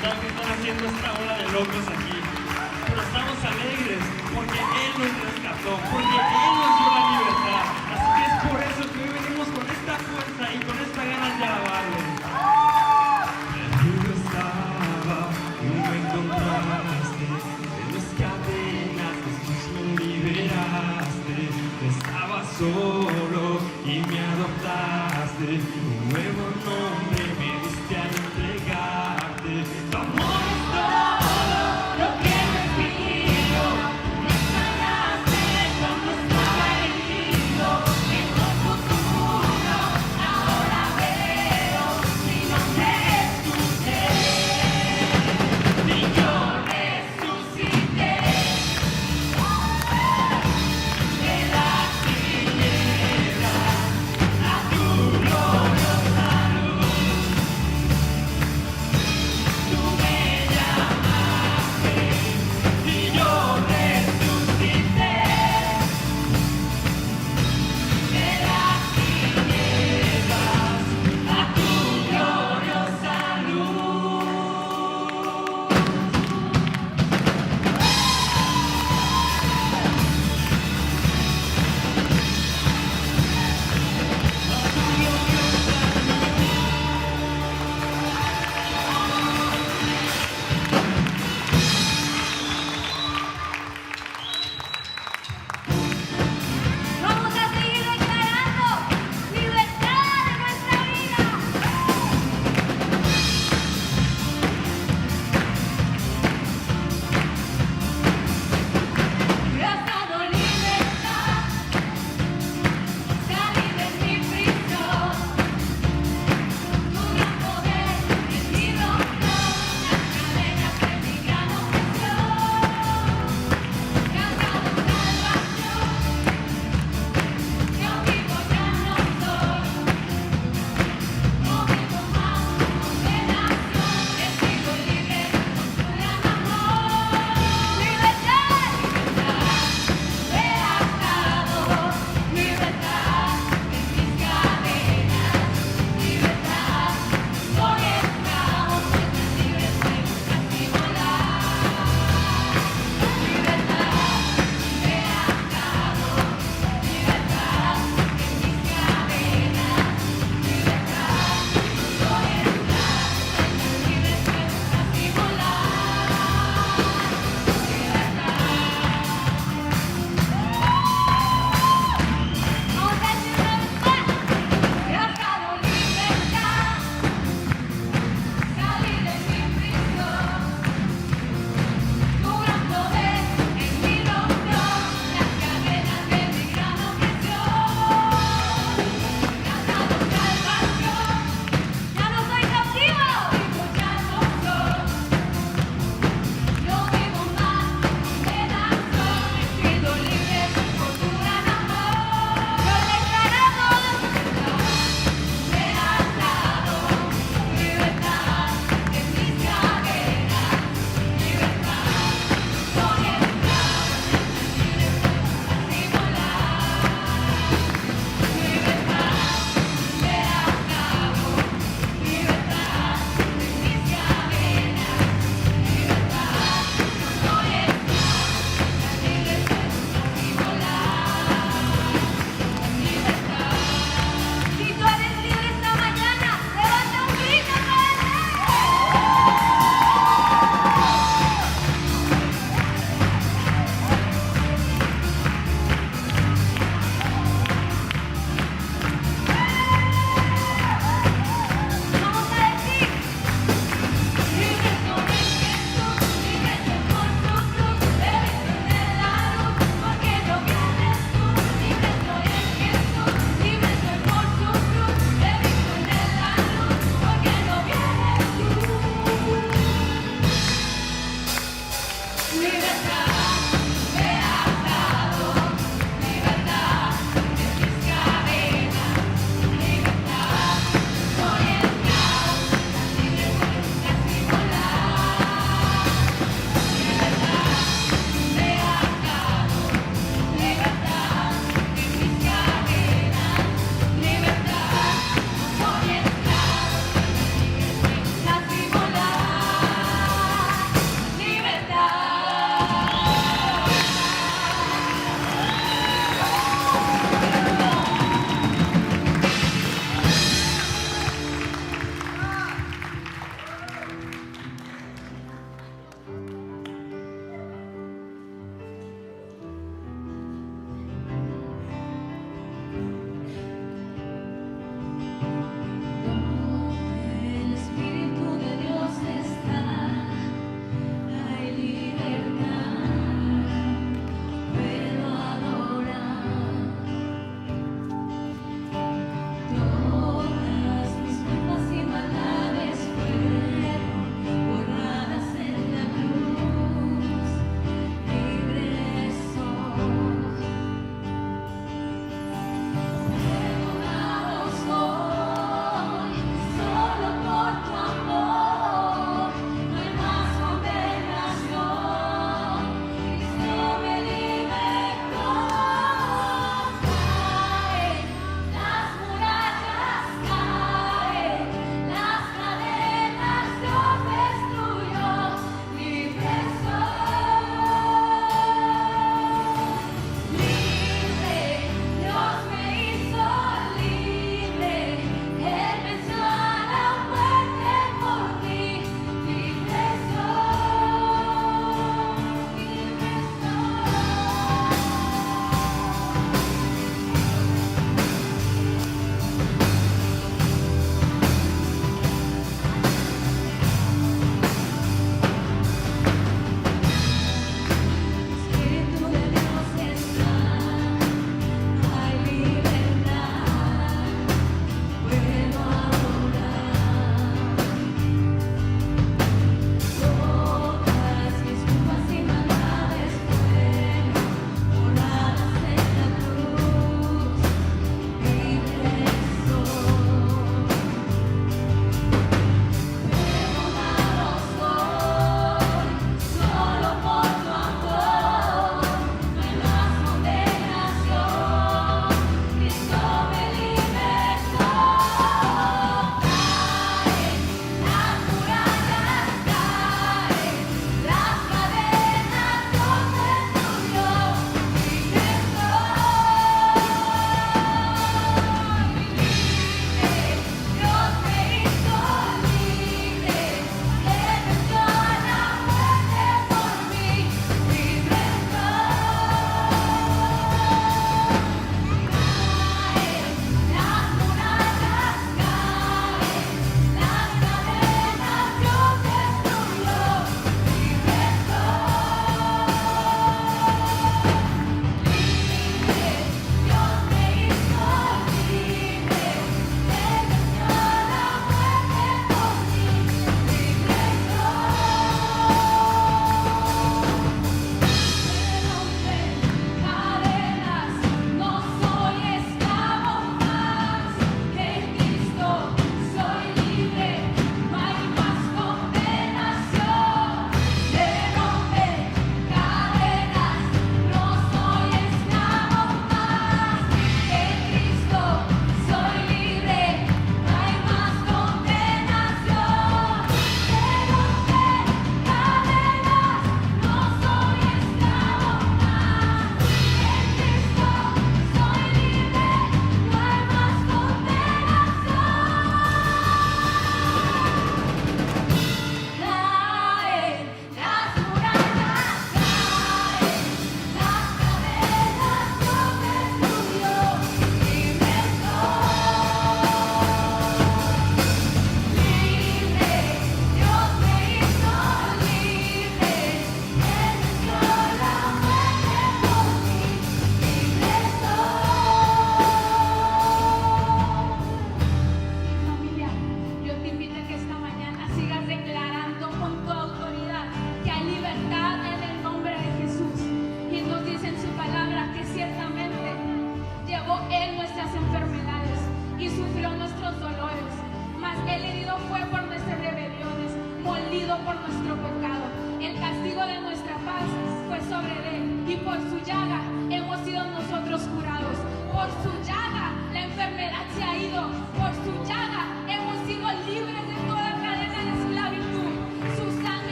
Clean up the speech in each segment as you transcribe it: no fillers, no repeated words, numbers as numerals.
preguntar qué están haciendo esta hora de locos aquí. Pero estamos alegres porque Él nos rescató, porque Él nos dio la libertad. Así que es por eso que hoy venimos con esta fuerza y con esta ganas de alabarle. Perdido estaba, tú me encontraste, de mis cadenas Jesús me liberaste. Estaba solo y me adoptaste, un nuevo nombre me diste al entregarte. Tu amor es todo lo que respiro, me sanaste cuando estaba herido. Tengo futuro, ahora veo, mi nombre es Jesús, y yo resucité.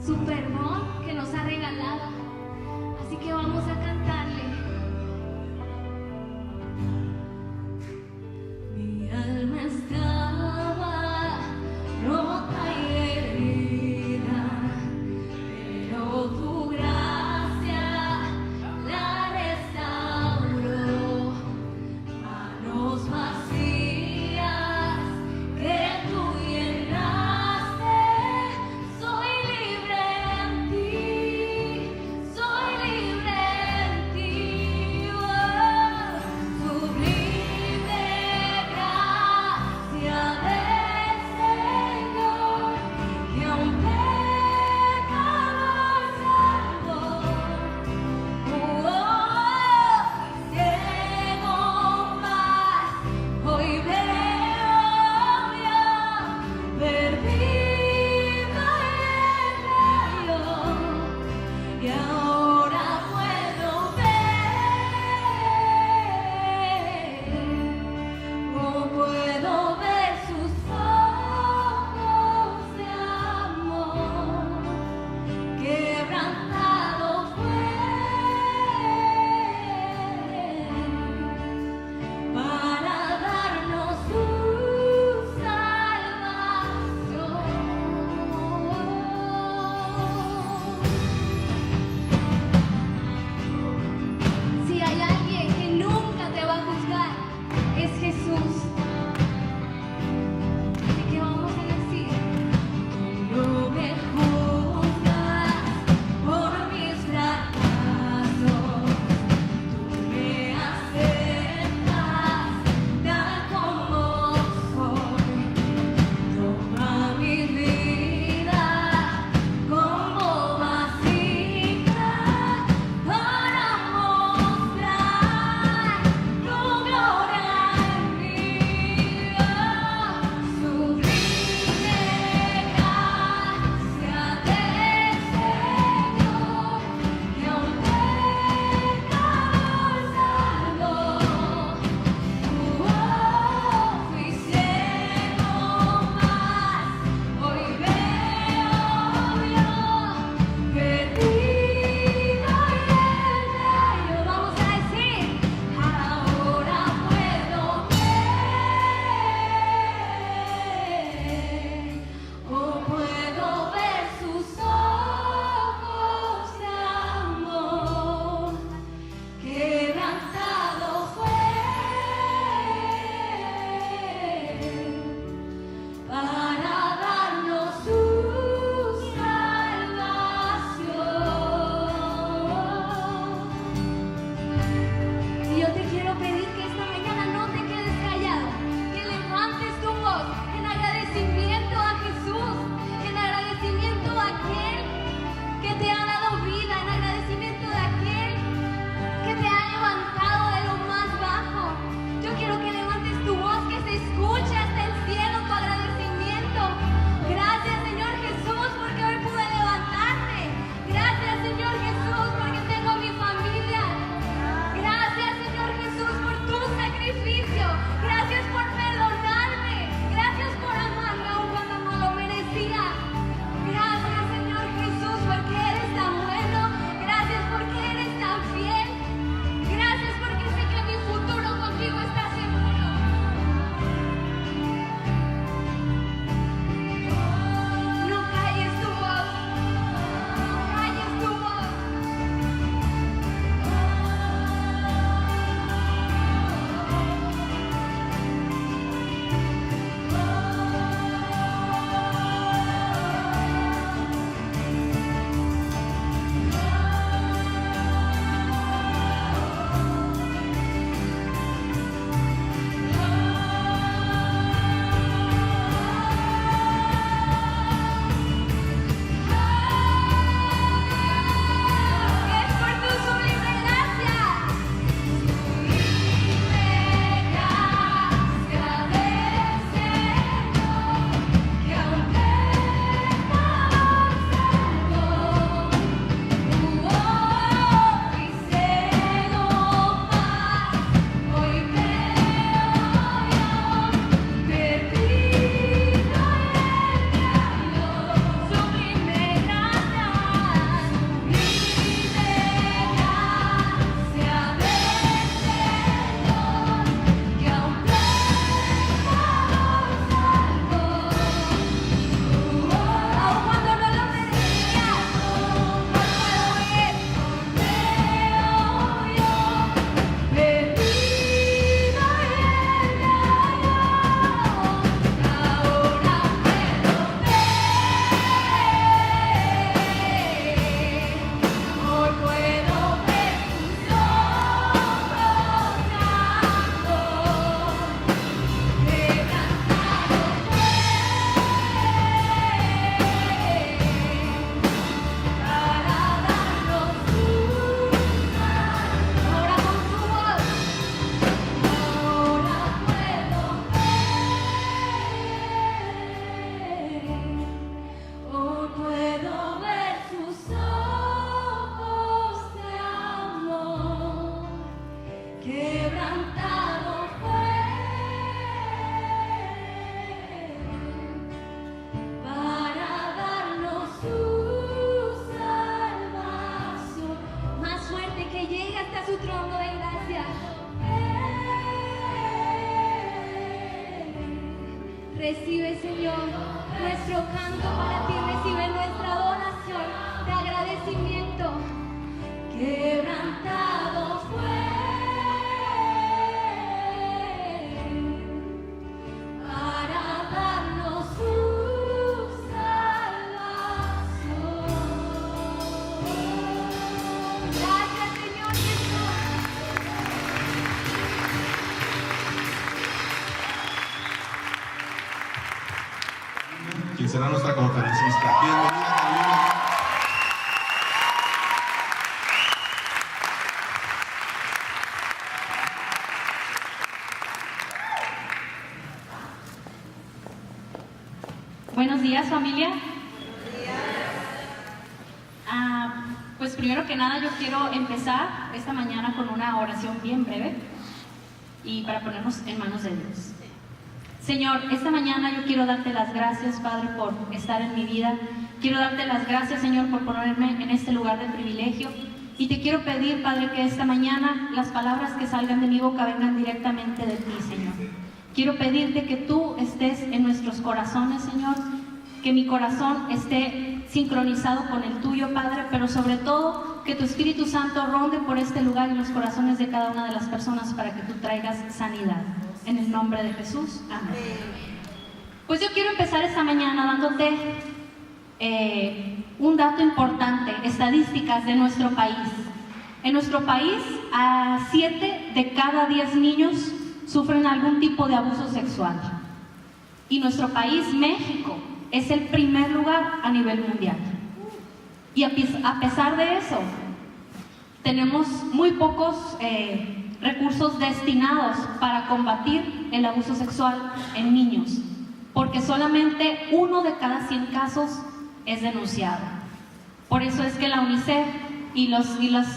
su perdón que nos ha regalado. Así que vamos a cantarle. Mi alma estaba rota y herida, pero tu gracia la restauró. Manos vacías que tú llenaste, soy libre en ti. Recibe, Señor, nuestro canto para ti, recibe nuestra adoración de agradecimiento. Quebrantado fue para darnos su salvación. Gracias, Señor Jesús. Quien será nuestra conferencista. Bienvenida, Carolina. Buenos días, familia. Pues primero que nada yo quiero empezar esta mañana con una oración bien breve y para ponernos en manos de Dios. Señor, esta mañana yo quiero darte las gracias, Padre, por estar en mi vida. Quiero darte las gracias, Señor, por ponerme en este lugar de privilegio. Y te quiero pedir, Padre, que esta mañana las palabras que salgan de mi boca vengan directamente de ti, Señor. Quiero pedirte que tú estés en nuestros corazones, Señor, que mi corazón esté sincronizado con el tuyo, Padre, pero sobre todo que tu Espíritu Santo ronde por este lugar en los corazones de cada una de las personas para que tú traigas sanidad. En el nombre de Jesús, amén. Pues yo quiero empezar esta mañana dándote un dato importante, estadísticas de nuestro país. En nuestro país, 7 de cada 10 niños sufren algún tipo de abuso sexual. Y nuestro país, México, es el primer lugar a nivel mundial. Y a pesar de eso, tenemos muy pocos recursos destinados para combatir el abuso sexual en niños, porque solamente 1 de cada 100 casos es denunciado. Por eso es que la UNICEF y las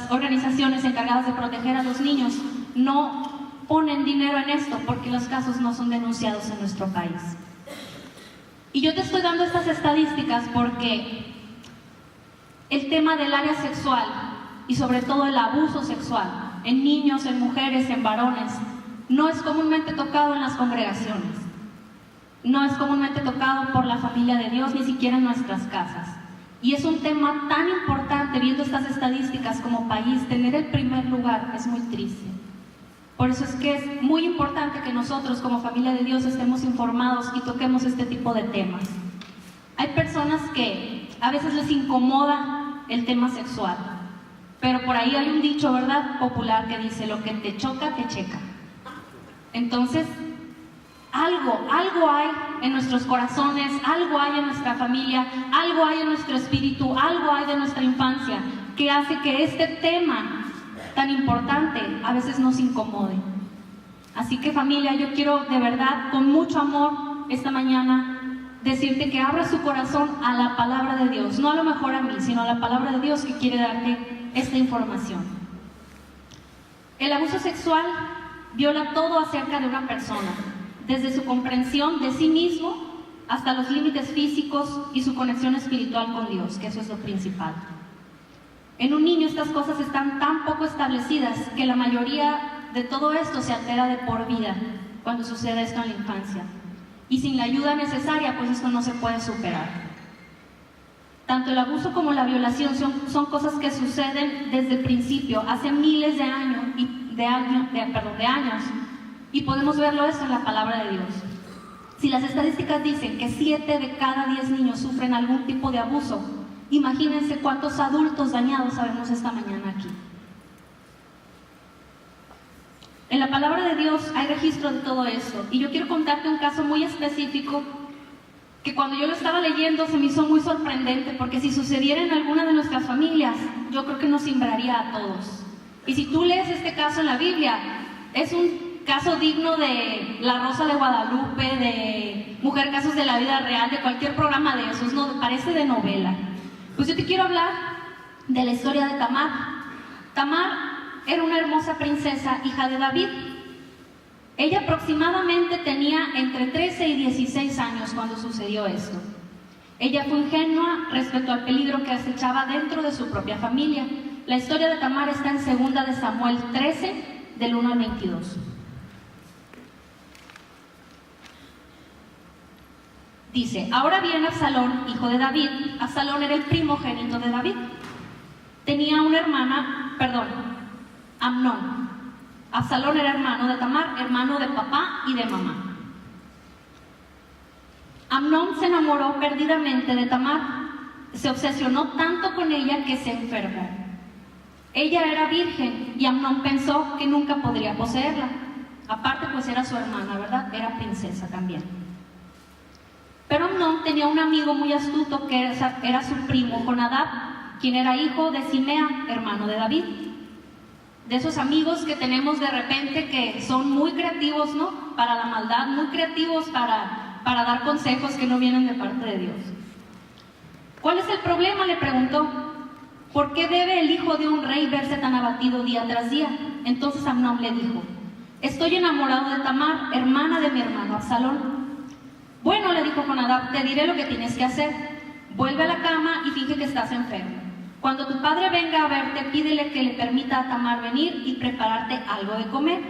organizaciones encargadas de proteger a los niños no ponen dinero en esto, porque los casos no son denunciados en nuestro país. Y yo te estoy dando estas estadísticas porque el tema del área sexual y sobre todo el abuso sexual en niños, en mujeres, en varones, no es comúnmente tocado en las congregaciones, no es comúnmente tocado por la familia de Dios, ni siquiera en nuestras casas. Y es un tema tan importante, viendo estas estadísticas como país, tener el primer lugar es muy triste. Por eso es que es muy importante que nosotros como familia de Dios estemos informados y toquemos este tipo de temas. Hay personas que a veces les incomoda el tema sexual, pero por ahí hay un dicho, ¿verdad?, popular que dice: lo que te choca, te checa. Entonces, algo hay en nuestros corazones, algo hay en nuestra familia, algo hay en nuestro espíritu, algo hay de nuestra infancia que hace que este tema tan importante a veces nos incomode. Así que, familia, yo quiero de verdad, con mucho amor, esta mañana decirte que abras su corazón a la palabra de Dios, no a lo mejor a mí, sino a la palabra de Dios que quiere darte esta información. El abuso sexual viola todo acerca de una persona, desde su comprensión de sí mismo hasta los límites físicos y su conexión espiritual con Dios, que eso es lo principal. En un niño estas cosas están tan poco establecidas que la mayoría de todo esto se altera de por vida cuando sucede esto en la infancia. Y sin la ayuda necesaria, pues esto no se puede superar. Tanto el abuso como la violación son cosas que suceden desde el principio, hace miles de años, y podemos verlo eso en la palabra de Dios. Si las estadísticas dicen que 7 de cada 10 niños sufren algún tipo de abuso, imagínense cuántos adultos dañados sabemos esta mañana aquí. En la palabra de Dios hay registro de todo esto, y yo quiero contarte un caso muy específico que cuando yo lo estaba leyendo se me hizo muy sorprendente, porque si sucediera en alguna de nuestras familias, yo creo que nos simbraría a todos. Y si tú lees este caso en la Biblia, es un caso digno de La Rosa de Guadalupe, de Mujer Casos de la Vida Real, de cualquier programa de esos, ¿no? Parece de novela. Pues yo te quiero hablar de la historia de Tamar. Tamar era una hermosa princesa, hija de David. Ella aproximadamente tenía entre 13 y 16 años cuando sucedió esto. Ella fue ingenua respecto al peligro que acechaba dentro de su propia familia. La historia de Tamar está en 2 de Samuel 13, del 1 al 22. Dice, ahora bien Absalón, hijo de David, Absalón era el primogénito de David. Tenía una hermana, Amnón. Absalón era hermano de Tamar, hermano de papá y de mamá. Amnón se enamoró perdidamente de Tamar, se obsesionó tanto con ella que se enfermó. Ella era virgen y Amnón pensó que nunca podría poseerla. Aparte, pues era su hermana, ¿verdad? Era princesa también. Pero Amnón tenía un amigo muy astuto que era su primo Jonadab, quien era hijo de Simea, hermano de David. De esos amigos que tenemos de repente que son muy creativos, ¿no? Para la maldad, muy creativos para dar consejos que no vienen de parte de Dios. ¿Cuál es el problema?, le preguntó. ¿Por qué debe el hijo de un rey verse tan abatido día tras día? Entonces Amnón le dijo, estoy enamorado de Tamar, hermana de mi hermano Absalón. Bueno, le dijo Jonadab, te diré lo que tienes que hacer. Vuelve a la cama y finge que estás enfermo. Cuando tu padre venga a verte, pídele que le permita a Tamar venir y prepararte algo de comer.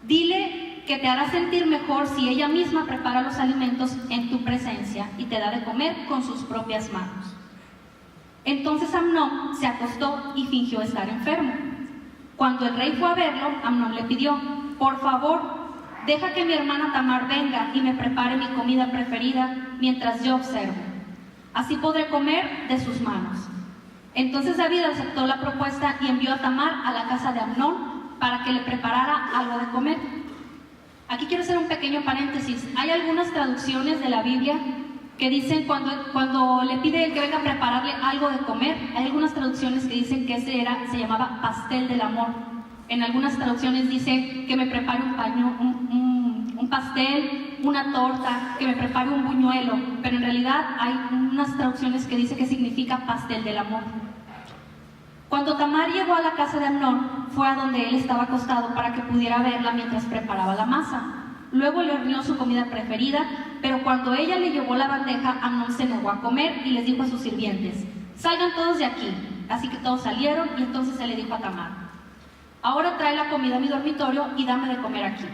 Dile que te hará sentir mejor si ella misma prepara los alimentos en tu presencia y te da de comer con sus propias manos. Entonces Amnón se acostó y fingió estar enfermo. Cuando el rey fue a verlo, Amnón le pidió, por favor, deja que mi hermana Tamar venga y me prepare mi comida preferida mientras yo observo. Así podré comer de sus manos. Entonces David aceptó la propuesta y envió a Tamar a la casa de Amnón para que le preparara algo de comer. Aquí quiero hacer un pequeño paréntesis. Hay algunas traducciones de la Biblia que dicen cuando le pide que venga a prepararle algo de comer, hay algunas traducciones que dicen que se llamaba pastel del amor. En algunas traducciones dice que me prepare un pastel, una torta, que me prepare un buñuelo, pero en realidad hay unas traducciones que dicen que significa pastel del amor. Cuando Tamar llegó a la casa de Amnón, fue a donde él estaba acostado para que pudiera verla mientras preparaba la masa. Luego le horneó su comida preferida, pero cuando ella le llevó la bandeja, Amnón se negó a comer y les dijo a sus sirvientes, salgan todos de aquí. Así que todos salieron y entonces se le dijo a Tamar, ahora trae la comida a mi dormitorio y dame de comer aquí.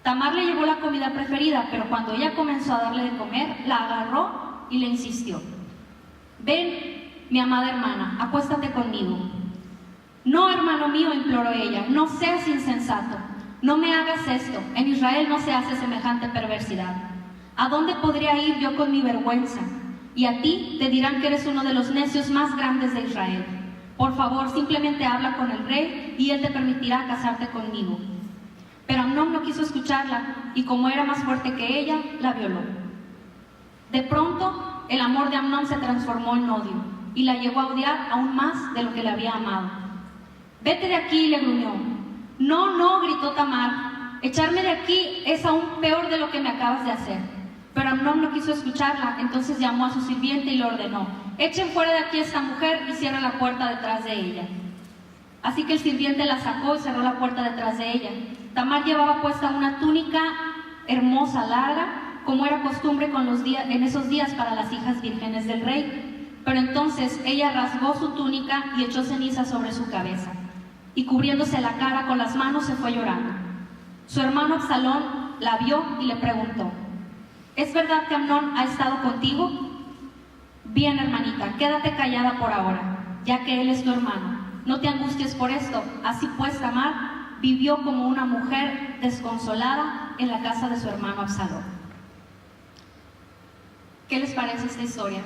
Tamar le llevó la comida preferida, pero cuando ella comenzó a darle de comer, la agarró y le insistió, ven, mi amada hermana, acuéstate conmigo. No, hermano mío, imploró ella, no seas insensato. No me hagas esto, en Israel no se hace semejante perversidad. ¿A dónde podría ir yo con mi vergüenza? Y a ti te dirán que eres uno de los necios más grandes de Israel. Por favor, simplemente habla con el rey y él te permitirá casarte conmigo. Pero Amnón no quiso escucharla y como era más fuerte que ella, la violó. De pronto, el amor de Amnón se transformó en odio y la llevó a odiar aún más de lo que le había amado. Vete de aquí, le gruñó. No, no, gritó Tamar, echarme de aquí es aún peor de lo que me acabas de hacer. Pero Amnón no quiso escucharla, entonces llamó a su sirviente y le ordenó, echen fuera de aquí a esta mujer y cierren la puerta detrás de ella. Así que el sirviente la sacó y cerró la puerta detrás de ella. Tamar llevaba puesta una túnica hermosa, larga, como era costumbre en esos días para las hijas vírgenes del rey. Pero entonces ella rasgó su túnica y echó ceniza sobre su cabeza. Y cubriéndose la cara con las manos se fue llorando. Su hermano Absalón la vio y le preguntó, ¿es verdad que Amnón ha estado contigo? Bien, hermanita, quédate callada por ahora, ya que él es tu hermano. No te angusties por esto. Así pues, Tamar vivió como una mujer desconsolada en la casa de su hermano Absalón. ¿Qué les parece esta historia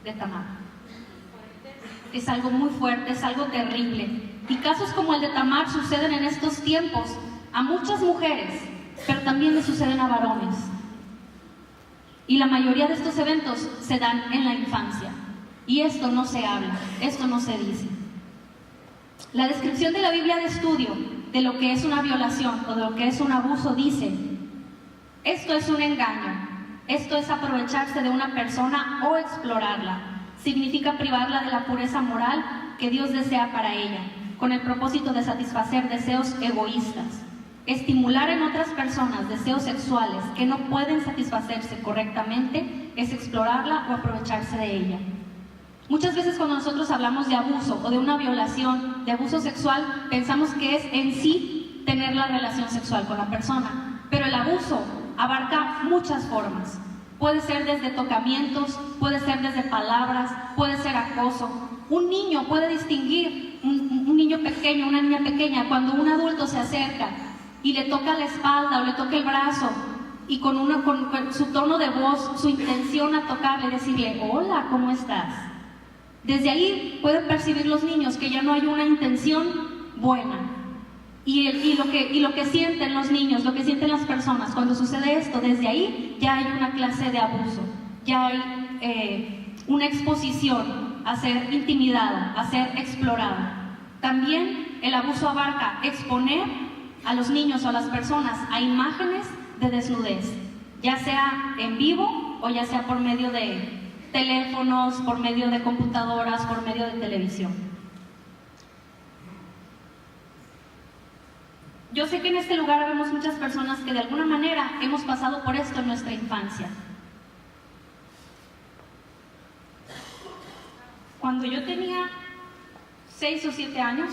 de Tamar? Es algo muy fuerte, es algo terrible. Y casos como el de Tamar suceden en estos tiempos a muchas mujeres, pero también le suceden a varones. Y la mayoría de estos eventos se dan en la infancia. Y esto no se habla, esto no se dice. La descripción de la Biblia de estudio de lo que es una violación o de lo que es un abuso dice, esto es un engaño, esto es aprovecharse de una persona o explorarla. Significa privarla de la pureza moral que Dios desea para ella, con el propósito de satisfacer deseos egoístas. Estimular en otras personas deseos sexuales que no pueden satisfacerse correctamente es explorarla o aprovecharse de ella. Muchas veces cuando nosotros hablamos de abuso o de una violación, de abuso sexual, pensamos que es en sí tener la relación sexual con la persona. Pero el abuso abarca muchas formas. Puede ser desde tocamientos, puede ser desde palabras, puede ser acoso. Un niño puede distinguir, un niño pequeño, una niña pequeña, cuando un adulto se acerca y le toca la espalda o le toca el brazo y con su tono de voz, su intención a tocarle, decirle, hola, ¿cómo estás? Desde ahí pueden percibir los niños que ya no hay una intención buena. Y lo que sienten los niños, lo que sienten las personas cuando sucede esto, desde ahí ya hay una clase de abuso, ya hay una exposición a ser intimidado, a ser explorado. También el abuso abarca exponer a los niños o a las personas a imágenes de desnudez, ya sea en vivo o ya sea por medio de teléfonos, por medio de computadoras, por medio de televisión. Yo sé que en este lugar vemos muchas personas que de alguna manera hemos pasado por esto en nuestra infancia. Cuando yo tenía 6 o 7 años,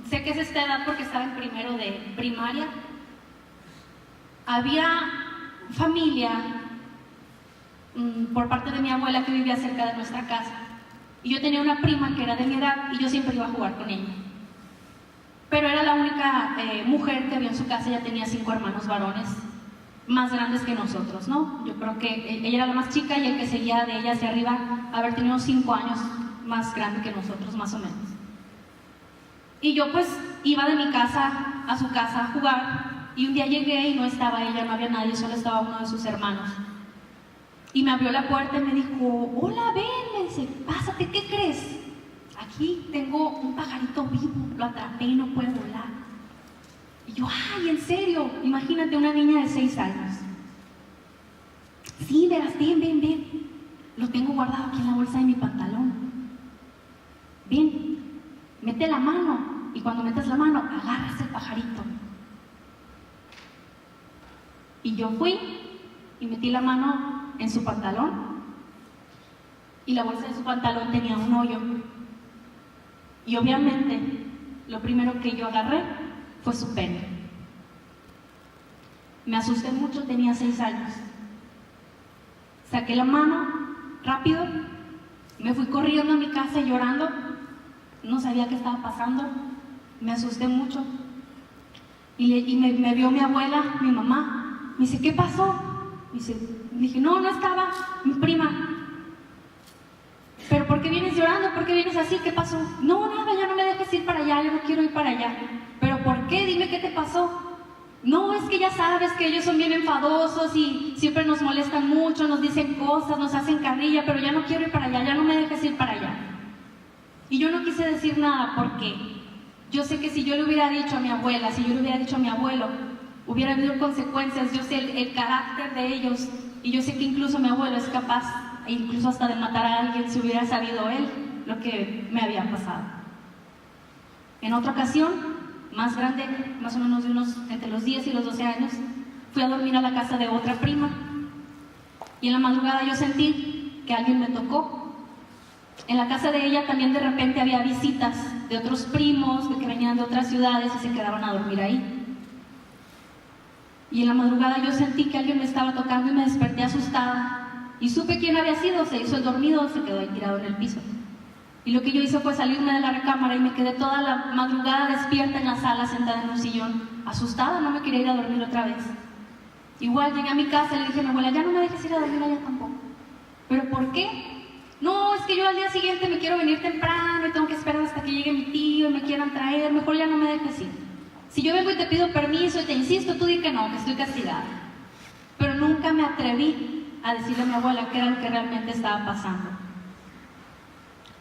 sé que es esta edad porque estaba en primero de primaria, había familia por parte de mi abuela que vivía cerca de nuestra casa. Y yo tenía una prima que era de mi edad y yo siempre iba a jugar con ella. Pero era la única mujer que había en su casa. Ella tenía 5 hermanos varones más grandes que nosotros, ¿no? Yo creo que ella era la más chica y el que seguía de ella hacia arriba haber tenido 5 años más grande que nosotros, más o menos. Y yo pues iba de mi casa a su casa a jugar y un día llegué y no estaba ella, no había nadie, solo estaba uno de sus hermanos. Y me abrió la puerta y me dijo, hola, ven, me dice, pásate, ¿qué crees? Aquí tengo un pajarito vivo, lo atrapé y no puede volar. Y yo, ay, ¿en serio? Imagínate una niña de 6 años. Sí, verás, ven. Lo tengo guardado aquí en la bolsa de mi pantalón. Ven, mete la mano y cuando metas la mano, agarras el pajarito. Y yo fui y metí la mano en su pantalón y la bolsa de su pantalón tenía un hoyo. Y obviamente, lo primero que yo agarré fue su pene. Me asusté mucho, tenía 6 años. Saqué la mano, rápido, me fui corriendo a mi casa llorando. No sabía qué estaba pasando, me asusté mucho. Y me vio mi abuela, mi mamá. Me dice, ¿qué pasó? Dije, no estaba, mi prima. ¿Pero por qué vienes llorando? ¿Por qué vienes así? ¿Qué pasó? No, nada, ya no me dejes ir para allá, yo no quiero ir para allá. ¿Pero por qué? Dime qué te pasó. No, es que ya sabes que ellos son bien enfadosos y siempre nos molestan mucho, nos dicen cosas, nos hacen carrilla, pero ya no quiero ir para allá, ya no me dejes ir para allá. Y yo no quise decir nada porque yo sé que si yo le hubiera dicho a mi abuela, si yo le hubiera dicho a mi abuelo, hubiera habido consecuencias. Yo sé el carácter de ellos y yo sé que incluso mi abuelo es capaz, incluso hasta de matar a alguien si hubiera sabido él lo que me había pasado. En otra ocasión, más grande, más o menos entre los 10 y los 12 años, fui a dormir a la casa de otra prima y en la madrugada yo sentí que alguien me tocó. En la casa de ella también de repente había visitas de otros primos que venían de otras ciudades y se quedaban a dormir ahí. Y en la madrugada yo sentí que alguien me estaba tocando y me desperté asustada. Y supe quién había sido, se hizo el dormido, se quedó ahí tirado en el piso. Y lo que yo hice fue salirme de la recámara y me quedé toda la madrugada despierta en la sala, sentada en un sillón, asustada, no me quería ir a dormir otra vez. Igual llegué a mi casa y le dije a mi abuela, ya no me dejes ir a dormir allá tampoco. ¿Pero por qué? No, es que yo al día siguiente me quiero venir temprano y tengo que esperar hasta que llegue mi tío y me quieran traer, mejor ya no me dejes ir. Si yo vengo y te pido permiso y te insisto, tú di que no, que estoy castigada. Pero nunca me atreví a decirle a mi abuela qué era lo que realmente estaba pasando.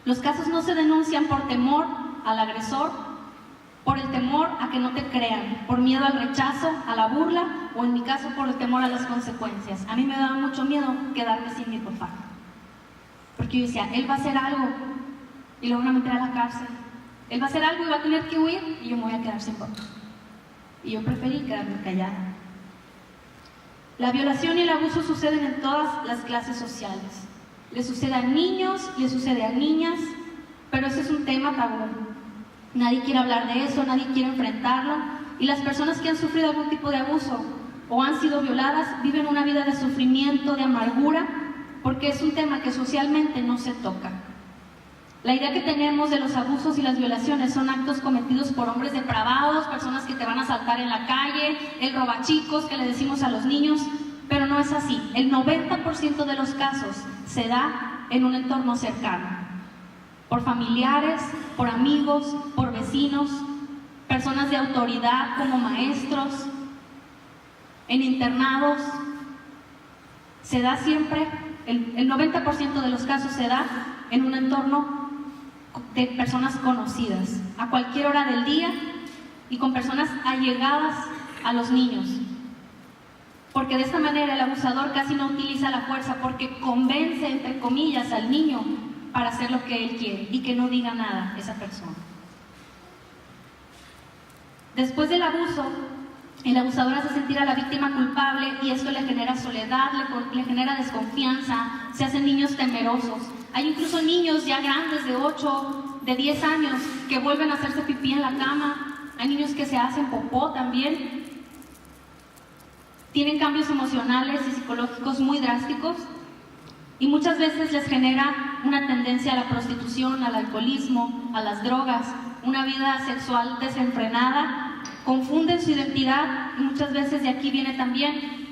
Los casos no se denuncian por temor al agresor, por el temor a que no te crean, por miedo al rechazo, a la burla o en mi caso por el temor a las consecuencias. A mí me daba mucho miedo quedarme sin mi papá. Porque yo decía, él va a hacer algo y lo van a meter a la cárcel. Él va a hacer algo y va a tener que huir y yo me voy a quedar sin papá. Y yo preferí quedarme callada. La violación y el abuso suceden en todas las clases sociales. Le sucede a niños, le sucede a niñas, pero ese es un tema tabú. Nadie quiere hablar de eso, nadie quiere enfrentarlo. Y las personas que han sufrido algún tipo de abuso o han sido violadas viven una vida de sufrimiento, de amargura, porque es un tema que socialmente no se toca. La idea que tenemos de los abusos y las violaciones son actos cometidos por hombres depravados, personas que te van a asaltar en la calle, el robachicos que le decimos a los niños, pero no es así. El 90% de los casos se da en un entorno cercano, por familiares, por amigos, por vecinos, personas de autoridad como maestros, en internados. Se da siempre, el 90% de los casos se da en un entorno de personas conocidas, a cualquier hora del día y con personas allegadas a los niños. Porque de esta manera el abusador casi no utiliza la fuerza, porque convence, entre comillas, al niño para hacer lo que él quiere y que no diga nada esa persona. Después del abuso, el abusador hace sentir a la víctima culpable y esto le genera soledad, le genera desconfianza, se hacen niños temerosos. Hay incluso niños ya grandes de 8, de 10 años que vuelven a hacerse pipí en la cama. Hay niños que se hacen popó también. Tienen cambios emocionales y psicológicos muy drásticos y muchas veces les genera una tendencia a la prostitución, al alcoholismo, a las drogas, una vida sexual desenfrenada. Confunden su identidad y muchas veces de aquí viene también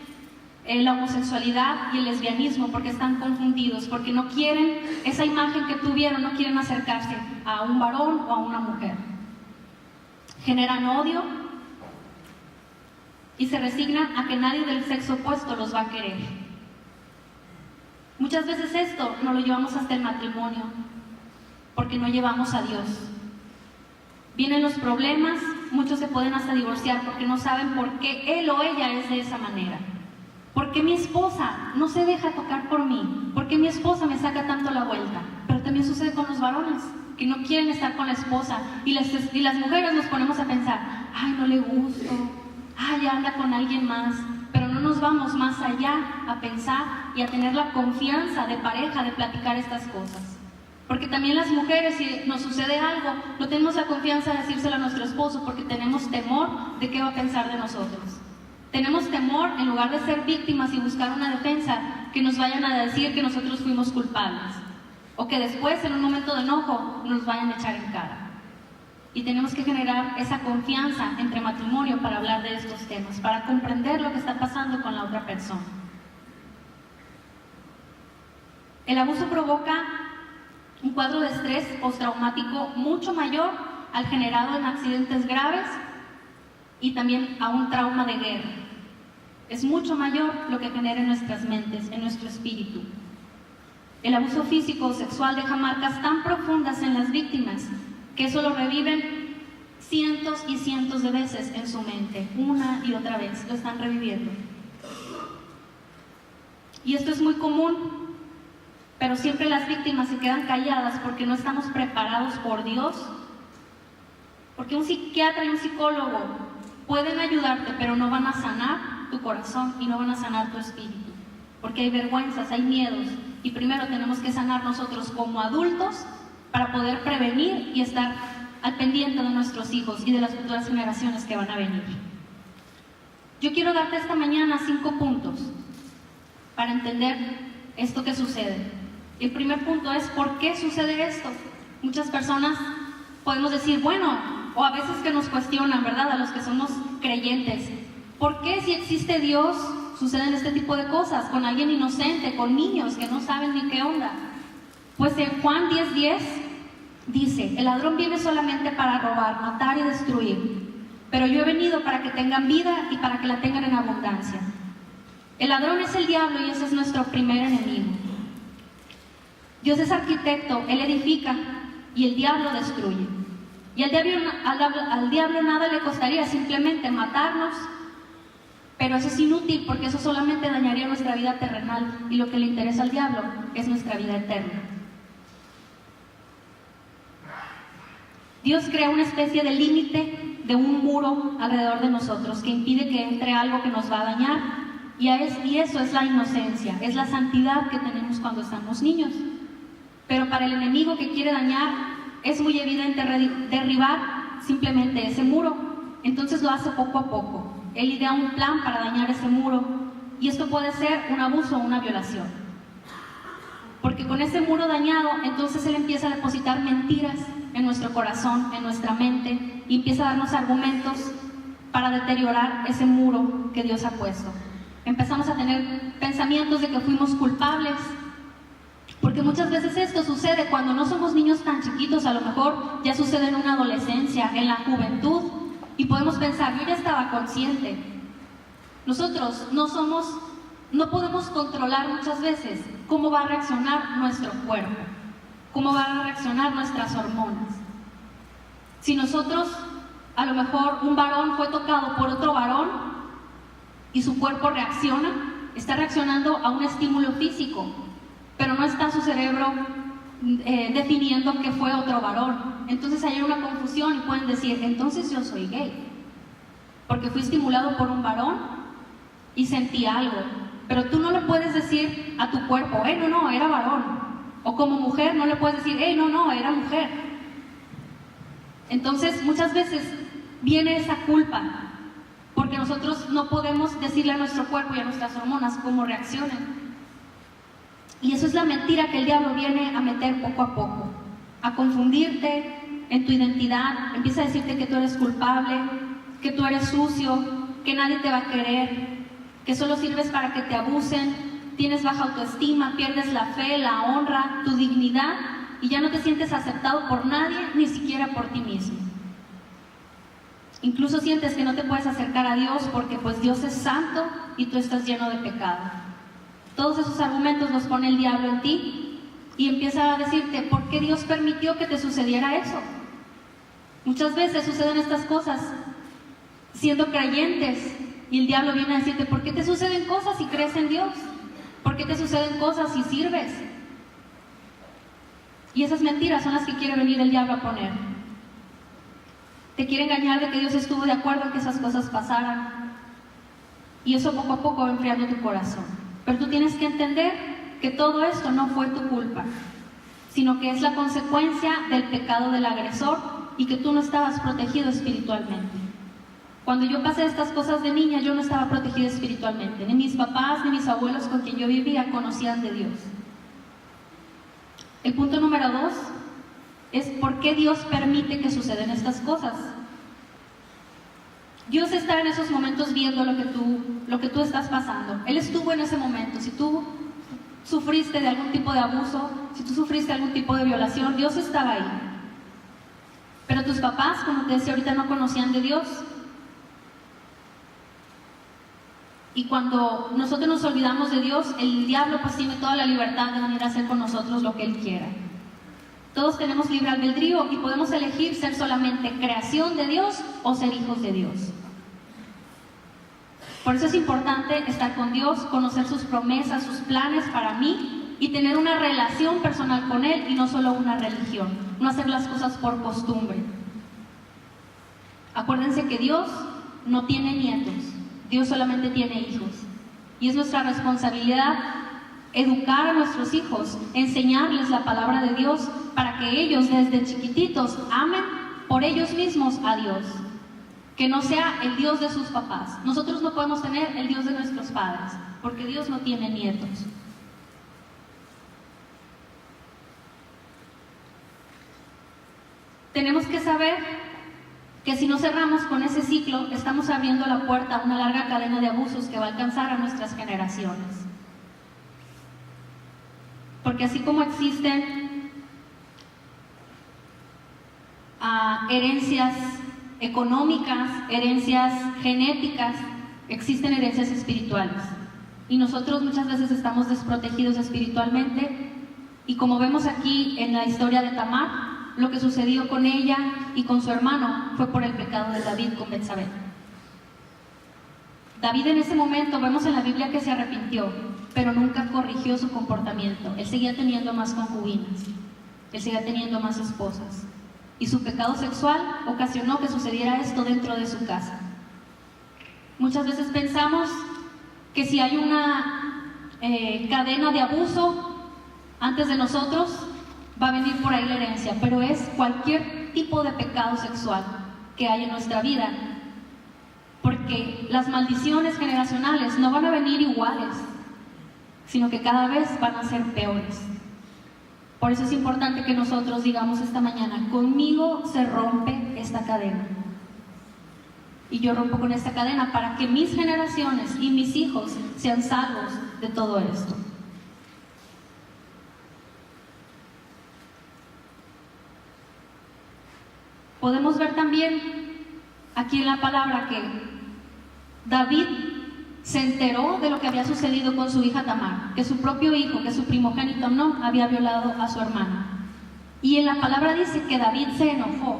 la homosexualidad y el lesbianismo, porque están confundidos, porque no quieren esa imagen que tuvieron, no quieren acercarse a un varón o a una mujer. Generan odio y se resignan a que nadie del sexo opuesto los va a querer. Muchas veces esto no lo llevamos hasta el matrimonio, porque no llevamos a Dios. Vienen los problemas, muchos se pueden hasta divorciar porque no saben por qué él o ella es de esa manera. ¿Por qué mi esposa no se deja tocar por mí? ¿Por qué mi esposa me saca tanto la vuelta? Pero también sucede con los varones, que no quieren estar con la esposa. Y las mujeres nos ponemos a pensar, ay, no le gusto, ay, anda con alguien más. Pero no nos vamos más allá a pensar y a tener la confianza de pareja de platicar estas cosas. Porque también las mujeres, si nos sucede algo, no tenemos la confianza de decírselo a nuestro esposo porque tenemos temor de qué va a pensar de nosotros. Tenemos temor, en lugar de ser víctimas y buscar una defensa, que nos vayan a decir que nosotros fuimos culpables. O que después, en un momento de enojo, nos vayan a echar en cara. Y tenemos que generar esa confianza entre matrimonio para hablar de estos temas, para comprender lo que está pasando con la otra persona. El abuso provoca un cuadro de estrés postraumático mucho mayor al generado en accidentes graves y también a un trauma de guerra. Es mucho mayor lo que genera en nuestras mentes, en nuestro espíritu. El abuso físico o sexual deja marcas tan profundas en las víctimas que eso lo reviven cientos y cientos de veces en su mente, una y otra vez, lo están reviviendo. Y esto es muy común, pero siempre las víctimas se quedan calladas porque no estamos preparados por Dios, porque un psiquiatra y un psicólogo pueden ayudarte, pero no van a sanar tu corazón y no van a sanar tu espíritu, porque hay vergüenzas, hay miedos, y primero tenemos que sanar nosotros como adultos para poder prevenir y estar al pendiente de nuestros hijos y de las futuras generaciones que van a venir. Yo quiero darte esta mañana 5 puntos para entender esto que sucede. El primer punto es ¿por qué sucede esto? Muchas personas podemos decir, bueno, o a veces que nos cuestionan, ¿verdad? A los que somos creyentes, ¿por qué si existe Dios suceden este tipo de cosas con alguien inocente, con niños que no saben ni qué onda? Pues en Juan 10:10 dice, el ladrón viene solamente para robar, matar y destruir, pero yo he venido para que tengan vida y para que la tengan en abundancia. El ladrón es el diablo y ese es nuestro primer enemigo. Dios es arquitecto, Él edifica y el diablo destruye. Y al diablo nada le costaría simplemente matarnos, pero eso es inútil porque eso solamente dañaría nuestra vida terrenal y lo que le interesa al diablo es nuestra vida eterna. Dios crea una especie de límite, de un muro alrededor de nosotros que impide que entre algo que nos va a dañar y eso es la inocencia, es la santidad que tenemos cuando estamos niños. Pero para el enemigo que quiere dañar es muy evidente derribar simplemente ese muro, entonces lo hace poco a poco. Él idea un plan para dañar ese muro, y esto puede ser un abuso o una violación. Porque con ese muro dañado, entonces Él empieza a depositar mentiras en nuestro corazón, en nuestra mente, y empieza a darnos argumentos para deteriorar ese muro que Dios ha puesto. Empezamos a tener pensamientos de que fuimos culpables, porque muchas veces esto sucede cuando no somos niños tan chiquitos, a lo mejor ya sucede en una adolescencia, en la juventud, y podemos pensar, yo ya estaba consciente. Nosotros no podemos controlar muchas veces cómo va a reaccionar nuestro cuerpo, cómo van a reaccionar nuestras hormonas. Si nosotros, a lo mejor un varón fue tocado por otro varón y su cuerpo reacciona, está reaccionando a un estímulo físico, pero no está su cerebro definiendo que fue otro varón. Entonces hay una confusión y pueden decir, entonces yo soy gay, porque fui estimulado por un varón y sentí algo. Pero tú no le puedes decir a tu cuerpo, no, era varón. O como mujer no le puedes decir, no, era mujer. Entonces muchas veces viene esa culpa, porque nosotros no podemos decirle a nuestro cuerpo y a nuestras hormonas cómo reaccionan. Y eso es la mentira que el diablo viene a meter poco a poco, a confundirte en tu identidad. Empieza a decirte que tú eres culpable, que tú eres sucio, que nadie te va a querer, que solo sirves para que te abusen, tienes baja autoestima, pierdes la fe, la honra, tu dignidad, y ya no te sientes aceptado por nadie, ni siquiera por ti mismo. Incluso sientes que no te puedes acercar a Dios porque pues Dios es santo y tú estás lleno de pecado. Todos esos argumentos los pone el diablo en ti y empieza a decirte, ¿por qué Dios permitió que te sucediera eso? Muchas veces suceden estas cosas siendo creyentes y el diablo viene a decirte, ¿por qué te suceden cosas si crees en Dios? ¿Por qué te suceden cosas si sirves? Y esas mentiras son las que quiere venir el diablo a poner. Te quiere engañar de que Dios estuvo de acuerdo en que esas cosas pasaran. Y eso poco a poco va enfriando tu corazón. Pero tú tienes que entender que todo esto no fue tu culpa, sino que es la consecuencia del pecado del agresor y que tú no estabas protegido espiritualmente. Cuando yo pasé estas cosas de niña, yo no estaba protegida espiritualmente. Ni mis papás, ni mis abuelos con quien yo vivía conocían de Dios. El punto número 2 es por qué Dios permite que sucedan estas cosas. Dios está en esos momentos viendo lo que tú estás pasando. Él estuvo en ese momento. Si tú sufriste de algún tipo de abuso, si tú sufriste algún tipo de violación, Dios estaba ahí. Pero tus papás, como te decía ahorita, no conocían de Dios. Y cuando nosotros nos olvidamos de Dios, el diablo pues tiene toda la libertad de venir a hacer con nosotros lo que Él quiera. Todos tenemos libre albedrío y podemos elegir ser solamente creación de Dios o ser hijos de Dios. Por eso es importante estar con Dios, conocer sus promesas, sus planes para mí y tener una relación personal con Él y no solo una religión, no hacer las cosas por costumbre. Acuérdense que Dios no tiene nietos, Dios solamente tiene hijos. Y es nuestra responsabilidad educar a nuestros hijos, enseñarles la palabra de Dios para que ellos desde chiquititos amen por ellos mismos a Dios. Que no sea el Dios de sus papás. Nosotros no podemos tener el Dios de nuestros padres, porque Dios no tiene nietos. Tenemos que saber que si no cerramos con ese ciclo, estamos abriendo la puerta a una larga cadena de abusos que va a alcanzar a nuestras generaciones. Porque así como existen herencias económicas, herencias genéticas, existen herencias espirituales. Y nosotros muchas veces estamos desprotegidos espiritualmente. Y como vemos aquí en la historia de Tamar, lo que sucedió con ella y con su hermano fue por el pecado de David con Betsabé. David en ese momento vemos en la Biblia que se arrepintió, pero nunca corrigió su comportamiento. Él seguía teniendo más concubinas, él seguía teniendo más esposas. Y su pecado sexual ocasionó que sucediera esto dentro de su casa. Muchas veces pensamos que si hay una cadena de abuso antes de nosotros, va a venir por ahí la herencia, pero es cualquier tipo de pecado sexual que hay en nuestra vida. ¿Por porque las maldiciones generacionales no van a venir iguales, sino que cada vez van a ser peores. Por eso es importante que nosotros digamos esta mañana: conmigo se rompe esta cadena. Y yo rompo con esta cadena para que mis generaciones y mis hijos sean salvos de todo esto. Podemos ver también aquí en la palabra que David se enteró de lo que había sucedido con su hija Tamar, que su propio hijo, que su primogénito Amnón, había violado a su hermana. Y en la palabra dice que David se enojó,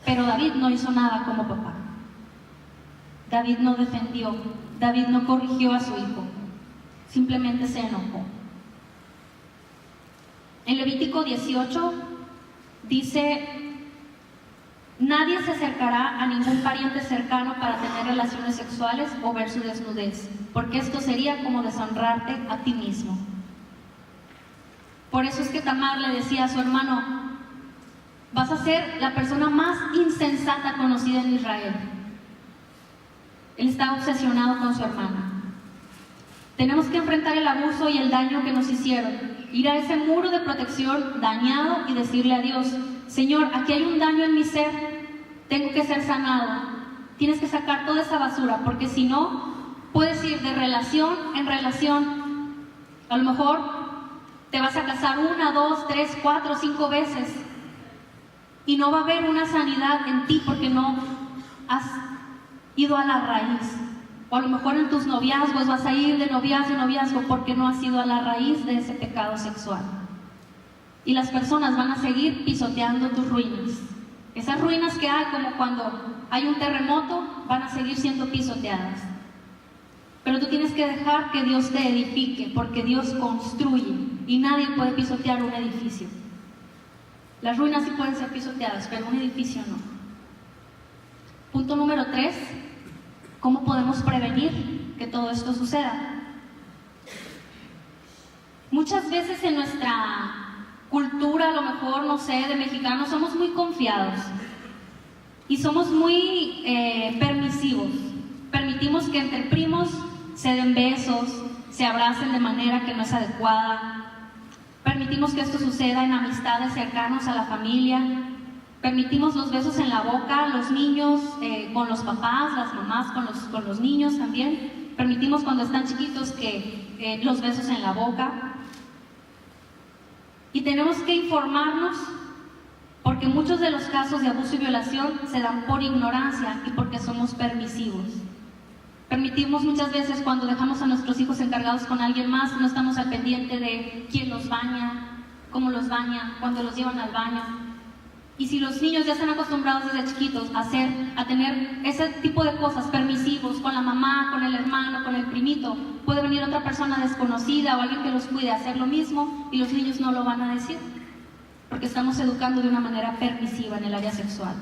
pero David no hizo nada como papá. David no defendió, David no corrigió a su hijo, simplemente se enojó. En Levítico 18 dice: nadie se acercará a ningún pariente cercano para tener relaciones sexuales o ver su desnudez, porque esto sería como deshonrarte a ti mismo. Por eso es que Tamar le decía a su hermano: vas a ser la persona más insensata conocida en Israel. Él estaba obsesionado con su hermana. Tenemos que enfrentar el abuso y el daño que nos hicieron, ir a ese muro de protección dañado y decirle a Dios: Señor, aquí hay un daño en mi ser, tengo que ser sanado, tienes que sacar toda esa basura, porque si no, puedes ir de relación en relación. A lo mejor te vas a casar 1, 2, 3, 4, 5 veces y no va a haber una sanidad en ti porque no has ido a la raíz. O a lo mejor en tus noviazgos vas a ir de noviazgo en noviazgo porque no has ido a la raíz de ese pecado sexual. Y las personas van a seguir pisoteando tus ruinas. Esas ruinas que hay, como cuando hay un terremoto, van a seguir siendo pisoteadas. Pero tú tienes que dejar que Dios te edifique, porque Dios construye y nadie puede pisotear un edificio. Las ruinas sí pueden ser pisoteadas, pero un edificio no. Punto número 3. ¿Cómo podemos prevenir que todo esto suceda? Muchas veces en nuestra cultura, a lo mejor, no sé, de mexicanos, somos muy confiados y somos muy permisivos. Permitimos que entre primos se den besos, se abracen de manera que no es adecuada. Permitimos que esto suceda en amistades cercanas a la familia. Permitimos los besos en la boca, los niños con los papás, las mamás con los niños también. Permitimos cuando están chiquitos que los besos en la boca. Y tenemos que informarnos, porque muchos de los casos de abuso y violación se dan por ignorancia y porque somos permisivos. Permitimos muchas veces, cuando dejamos a nuestros hijos encargados con alguien más, no estamos al pendiente de quién los baña, cómo los baña, cuándo los llevan al baño. Y si los niños ya están acostumbrados desde chiquitos a tener ese tipo de cosas permisivos con la mamá, con el hermano, con el primito, puede venir otra persona desconocida o alguien que los cuide a hacer lo mismo y los niños no lo van a decir, porque estamos educando de una manera permisiva en el área sexual.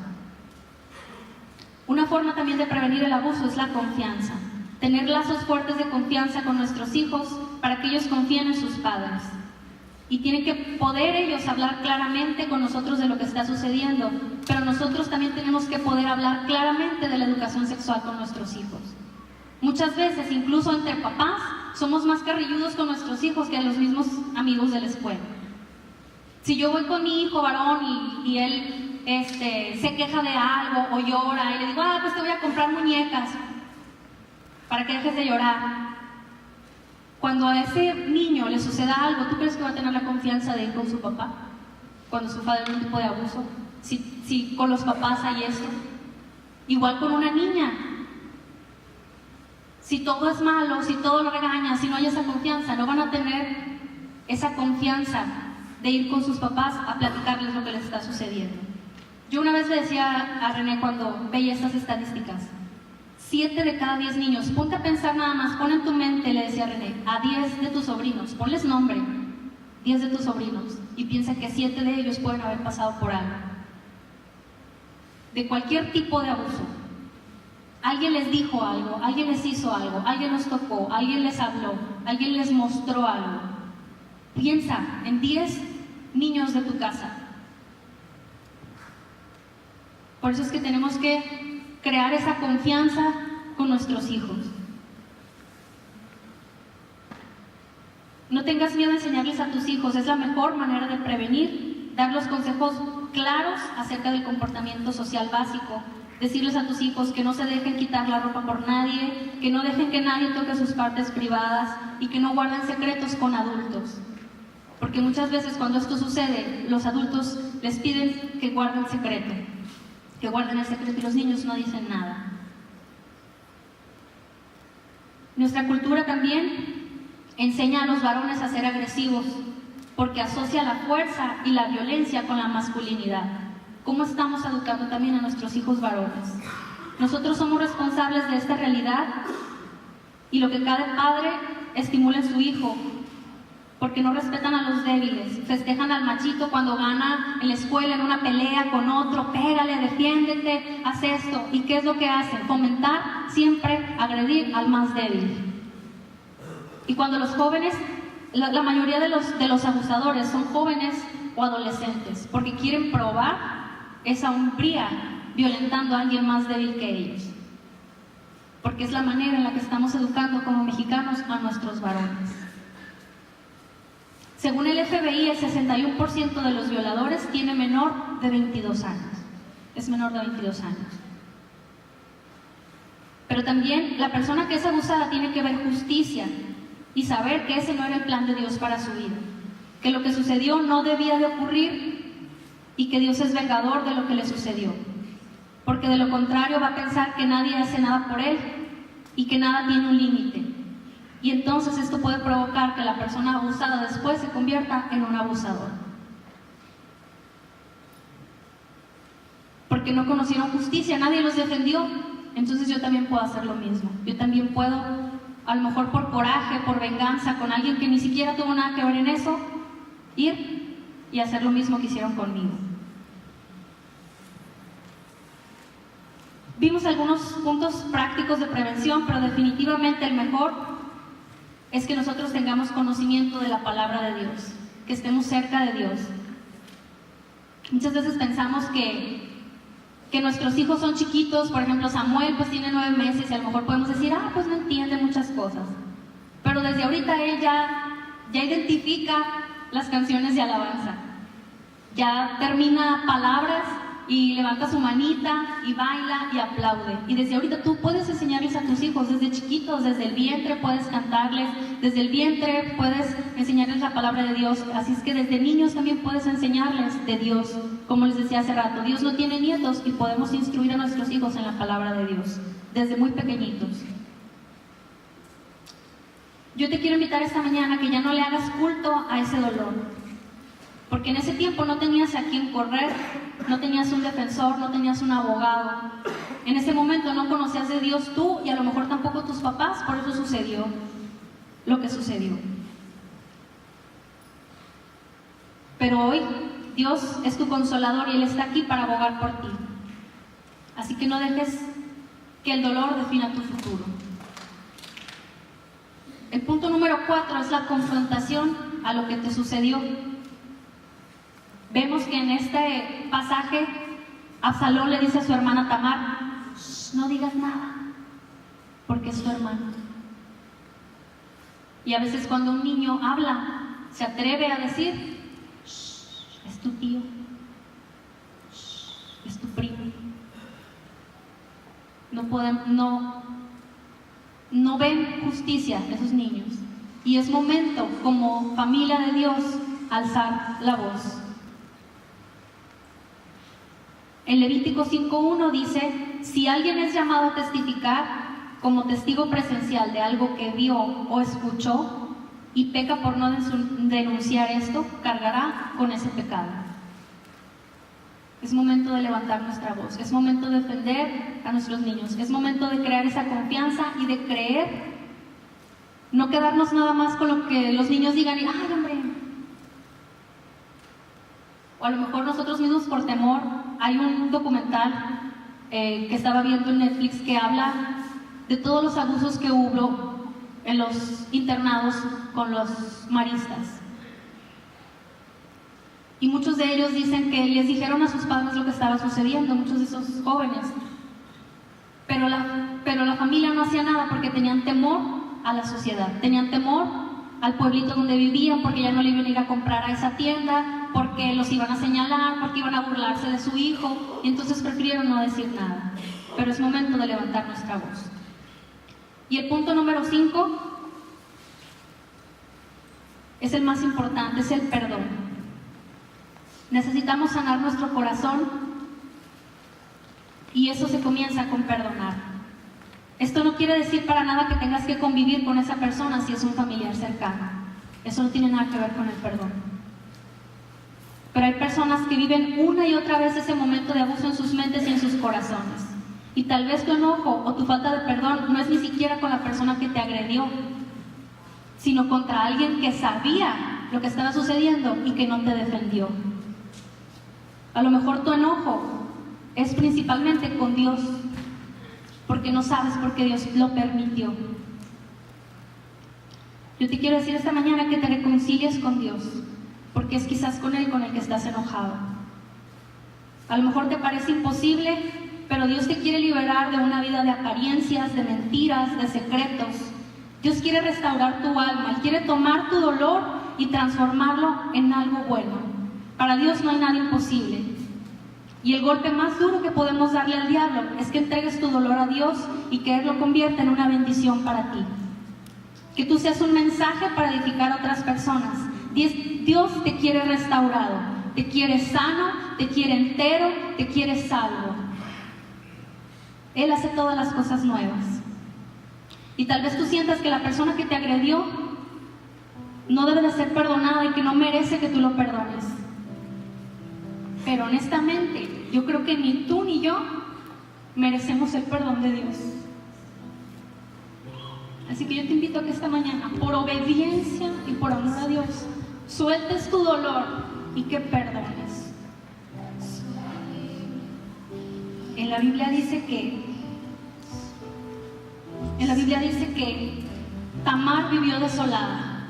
Una forma también de prevenir el abuso es la confianza. Tener lazos fuertes de confianza con nuestros hijos para que ellos confíen en sus padres. Y tienen que poder ellos hablar claramente con nosotros de lo que está sucediendo, pero nosotros también tenemos que poder hablar claramente de la educación sexual con nuestros hijos. Muchas veces, incluso entre papás, somos más carrilludos con nuestros hijos que los mismos amigos de la escuela. Si yo voy con mi hijo varón y él se queja de algo o llora y le digo: pues te voy a comprar muñecas para que dejes de llorar. Cuando a ese niño le suceda algo, ¿tú crees que va a tener la confianza de ir con su papá? Cuando sufra de algún tipo de abuso. Si con los papás hay eso. Igual con una niña. Si todo es malo, si todo lo regaña, si no hay esa confianza, no van a tener esa confianza de ir con sus papás a platicarles lo que les está sucediendo. Yo una vez le decía a René, cuando veía estas estadísticas, 7 de cada 10 niños, ponte a pensar nada más, pon en tu mente, le decía a René, a 10 de tus sobrinos, ponles nombre, 10 de tus sobrinos, y piensa que 7 de ellos pueden haber pasado por algo, de cualquier tipo de abuso. Alguien les dijo algo, alguien les hizo algo, alguien los tocó, alguien les habló, alguien les mostró algo. Piensa en 10 niños de tu casa. Por eso es que tenemos que crear esa confianza con nuestros hijos. No tengas miedo a enseñarles a tus hijos, es la mejor manera de prevenir, dar los consejos claros acerca del comportamiento social básico, decirles a tus hijos que no se dejen quitar la ropa por nadie, que no dejen que nadie toque sus partes privadas y que no guarden secretos con adultos. Porque muchas veces cuando esto sucede, los adultos les piden que guarden secreto, que guarden el secreto y los niños no dicen nada. Nuestra cultura también enseña a los varones a ser agresivos porque asocia la fuerza y la violencia con la masculinidad. ¿Cómo estamos educando también a nuestros hijos varones? Nosotros somos responsables de esta realidad y lo que cada padre estimula en su hijo, porque no respetan a los débiles, festejan al machito cuando gana en la escuela, en una pelea con otro, pégale, defiéndete, haz esto. ¿Y qué es lo que hacen? Fomentar siempre agredir al más débil. Y cuando los jóvenes, la mayoría de los abusadores son jóvenes o adolescentes, porque quieren probar esa hombría violentando a alguien más débil que ellos. Porque es la manera en la que estamos educando como mexicanos a nuestros varones. Según el FBI, el 61% de los violadores tiene menor de 22 años. Es menor de 22 años. Pero también la persona que es abusada tiene que ver justicia y saber que ese no era el plan de Dios para su vida, que lo que sucedió no debía de ocurrir y que Dios es vengador de lo que le sucedió, porque de lo contrario va a pensar que nadie hace nada por él y que nada tiene un límite, y entonces esto puede provocar que la persona abusada después se convierta en un abusador, porque no conocieron justicia, nadie los defendió. Entonces yo también puedo hacer lo mismo, yo también puedo, a lo mejor por coraje, por venganza, con alguien que ni siquiera tuvo nada que ver en eso, ir y hacer lo mismo que hicieron conmigo. Vimos algunos puntos prácticos de prevención, pero definitivamente el mejor es que nosotros tengamos conocimiento de la palabra de Dios, que estemos cerca de Dios. Muchas veces pensamos que nuestros hijos son chiquitos, por ejemplo Samuel pues tiene 9 meses y a lo mejor podemos decir, pues no entiende muchas cosas, pero desde ahorita él ya identifica las canciones de alabanza, ya termina palabras y levanta su manita y baila y aplaude, y desde ahorita tú puedes enseñarles a tus hijos desde chiquitos, desde el vientre puedes cantarles, desde el vientre puedes enseñarles la palabra de Dios, así es que desde niños también puedes enseñarles de Dios. Como les decía hace rato, Dios no tiene nietos y podemos instruir a nuestros hijos en la palabra de Dios, desde muy pequeñitos. Yo te quiero invitar esta mañana a que ya no le hagas culto a ese dolor, porque en ese tiempo no tenías a quien correr, no tenías un defensor, no tenías un abogado. En ese momento no conocías de Dios tú y a lo mejor tampoco tus papás, por eso sucedió lo que sucedió. Pero hoy Dios es tu consolador y Él está aquí para abogar por ti. Así que no dejes que el dolor defina tu futuro. El punto número 4 es la confrontación a lo que te sucedió. Vemos que en este pasaje Absalón le dice a su hermana Tamar, no digas nada, porque es tu hermano. Y a veces cuando un niño habla, se atreve a decir, es tu tío, es tu primo. No ven justicia esos niños. Y es momento, como familia de Dios, alzar la voz. En Levítico 5:1 dice, si alguien es llamado a testificar como testigo presencial de algo que vio o escuchó y peca por no denunciar esto, cargará con ese pecado. Es momento de levantar nuestra voz, es momento de defender a nuestros niños, es momento de crear esa confianza y de creer, no quedarnos nada más con lo que los niños digan y, ¡ay, hombre! O a lo mejor nosotros mismos por temor. Hay un documental que estaba viendo en Netflix que habla de todos los abusos que hubo en los internados con los maristas. Y muchos de ellos dicen que les dijeron a sus padres lo que estaba sucediendo, muchos de esos jóvenes. pero la familia no hacía nada porque tenían temor a la sociedad, tenían temor al pueblito donde vivían, porque ya no le iban a ir a comprar a esa tienda, porque los iban a señalar, porque iban a burlarse de su hijo, y entonces prefirieron no decir nada. Pero es momento de levantar nuestra voz. Y el punto número 5 es el más importante, es el perdón. Necesitamos sanar nuestro corazón y eso se comienza con perdonar. Esto no quiere decir para nada que tengas que convivir con esa persona si es un familiar cercano. Eso no tiene nada que ver con el perdón. Pero hay personas que viven una y otra vez ese momento de abuso en sus mentes y en sus corazones. Y tal vez tu enojo o tu falta de perdón no es ni siquiera con la persona que te agredió, sino contra alguien que sabía lo que estaba sucediendo y que no te defendió. A lo mejor tu enojo es principalmente con Dios, porque no sabes por qué Dios lo permitió. Yo te quiero decir esta mañana que te reconcilies con Dios, porque es quizás con Él con el que estás enojado. A lo mejor te parece imposible, pero Dios te quiere liberar de una vida de apariencias, de mentiras, de secretos. Dios quiere restaurar tu alma, Él quiere tomar tu dolor y transformarlo en algo bueno. Para Dios no hay nada imposible. Y el golpe más duro que podemos darle al diablo es que entregues tu dolor a Dios y que Él lo convierta en una bendición para ti. Que tú seas un mensaje para edificar a otras personas. Dios te quiere restaurado, te quiere sano, te quiere entero, te quiere salvo. Él hace todas las cosas nuevas. Y tal vez tú sientas que la persona que te agredió no debe de ser perdonada y que no merece que tú lo perdones. Pero honestamente, yo creo que ni tú ni yo merecemos el perdón de Dios. Así que yo te invito a que esta mañana, por obediencia y por amor a Dios, sueltes tu dolor y que perdones. En la Biblia dice que Tamar vivió desolada.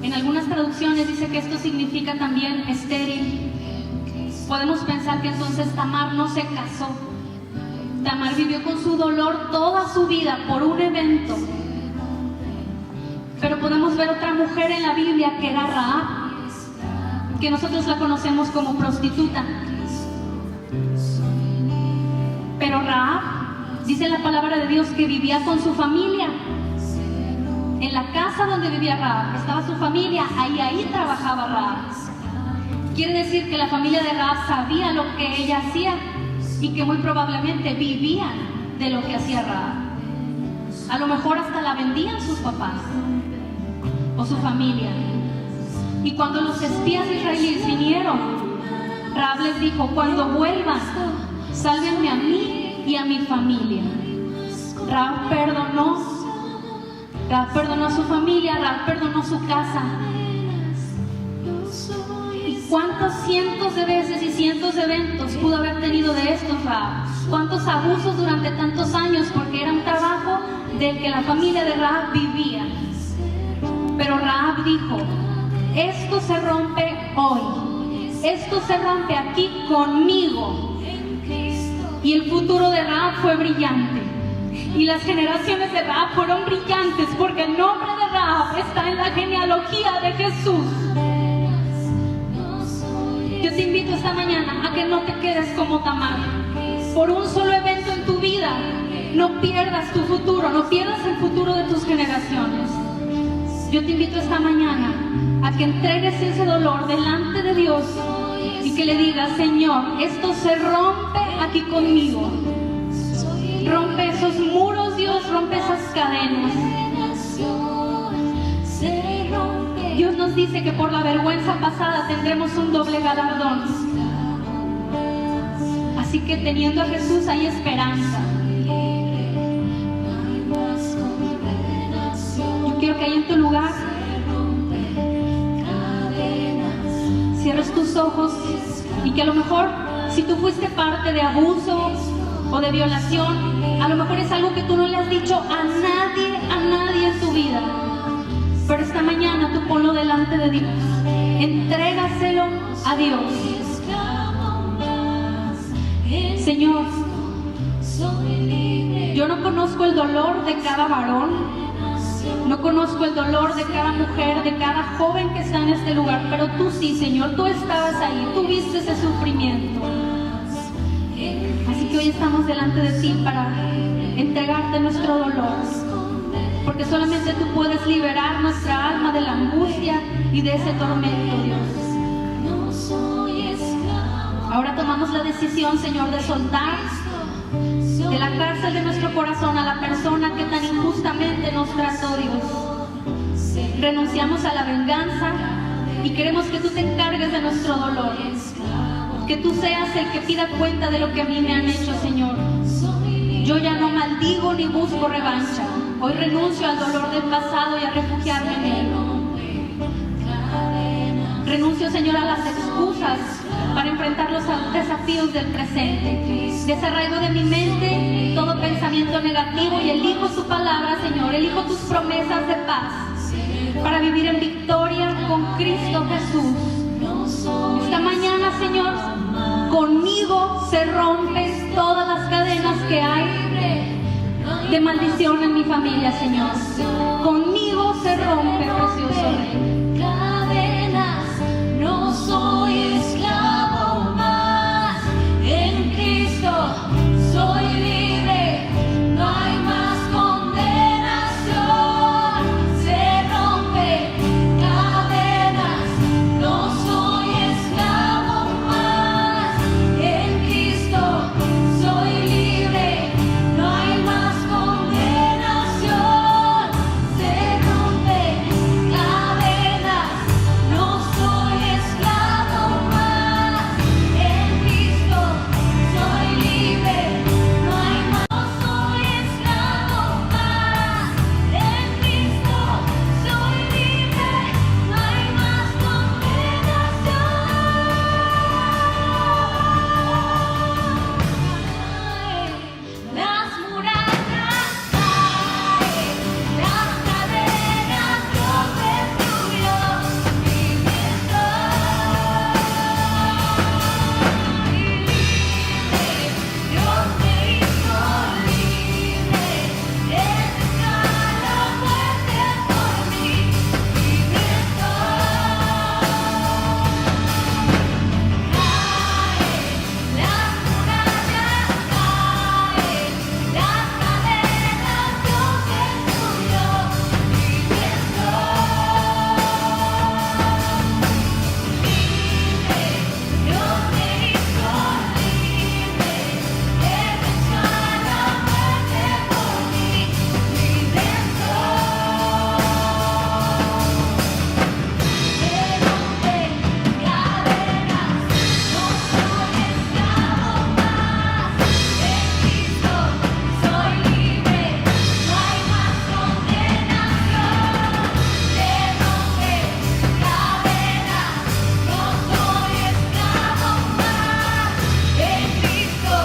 En algunas traducciones dice que esto significa también estéril. Podemos pensar que entonces Tamar no se casó. Tamar vivió con su dolor toda su vida por un evento. Pero podemos ver otra mujer en la Biblia que era Rahab, que nosotros la conocemos como prostituta. Pero Rahab, dice la palabra de Dios, que vivía con su familia. En la casa donde vivía Rahab estaba su familia, ahí trabajaba Rahab. Quiere decir que la familia de Rahab sabía lo que ella hacía y que muy probablemente vivían de lo que hacía Rahab. A lo mejor hasta la vendían sus papás o su familia. Y cuando los espías israelíes vinieron, Rahab les dijo: cuando vuelvan, sálvenme a mí y a mi familia. Rahab perdonó a su familia, Rahab perdonó su casa. ¿Y cuántos cientos de veces y cientos de eventos pudo haber tenido de estos Rahab? ¿Cuántos abusos durante tantos años? Porque era un trabajo del que la familia de Rahab vivía. Pero Rahab dijo: esto se rompe hoy, esto se rompe aquí conmigo. Y el futuro de Rahab fue brillante. Y las generaciones de Rahab fueron brillantes, porque el nombre de Rahab está en la genealogía de Jesús. Yo te invito esta mañana a que no te quedes como Tamar. Por un solo evento en tu vida, no pierdas tu futuro, no pierdas el futuro de tus generaciones. Yo te invito esta mañana a que entregues ese dolor delante de Dios y que le digas: Señor, esto se rompe aquí conmigo. Rompe esos muros, Dios, rompe esas cadenas. Dios nos dice que por la vergüenza pasada tendremos un doble galardón. Así que teniendo a Jesús hay esperanza. Yo quiero que ahí en tu lugar cierres tus ojos y que a lo mejor, si tú fuiste parte de abuso o de violación, a lo mejor es algo que tú no le has dicho a nadie en tu vida. Pero esta mañana tú ponlo delante de Dios. Entrégaselo a Dios. Señor, Yo no conozco el dolor de cada varón, no conozco el dolor de cada mujer, de cada joven que está en este lugar, pero tú sí, Señor, tú estabas ahí, tú viste ese sufrimiento. Así que hoy estamos delante de ti para entregarte nuestro dolor, porque solamente tú puedes liberar nuestra alma de la angustia y de ese tormento, Dios. Ahora tomamos la decisión, Señor, de soltar de la cárcel de nuestro corazón a la persona que tan injustamente nos trató, Dios. Renunciamos a la venganza y queremos que tú te encargues de nuestro dolor, que tú seas el que pida cuenta de lo que a mí me han hecho, Señor. Yo ya no maldigo ni busco revancha. Hoy renuncio al dolor del pasado y a refugiarme en él. Renuncio, Señor, a las excusas para enfrentar los desafíos del presente. Desarraigo de mi mente todo pensamiento negativo y elijo tu palabra, Señor. Elijo tus promesas de paz para vivir en victoria con Cristo Jesús. Esta mañana, Señor, conmigo se rompen todas las cadenas que hay de maldición en mi familia, Señor. Conmigo se rompe, precioso Rey. Cadenas, no soy esclavo más. En Cristo soy libre, no hay más condenación. Se rompe cadenas, no soy esclavo más. En Cristo soy libre, no hay más condenación. Se rompe cadenas, no soy esclavo más. En Cristo soy libre, no hay más. No soy esclavo más. En Cristo soy libre, no hay más condenación. Las murallas caen, las cadenas Dios destruyó, libre estoy, libre, Dios me hizo libre, Él venció la muerte por mí, libre estoy. Caen las murallas, caen las cadenas Dios destruyó, libre estoy, libre, Dios me hizo libre, Él venció la muerte por mí, libre estoy. Se rompen cadenas, no soy esclavo más. En Cristo soy libre, no hay más condenación. Se rompen cadenas, no soy esclavo más. En Cristo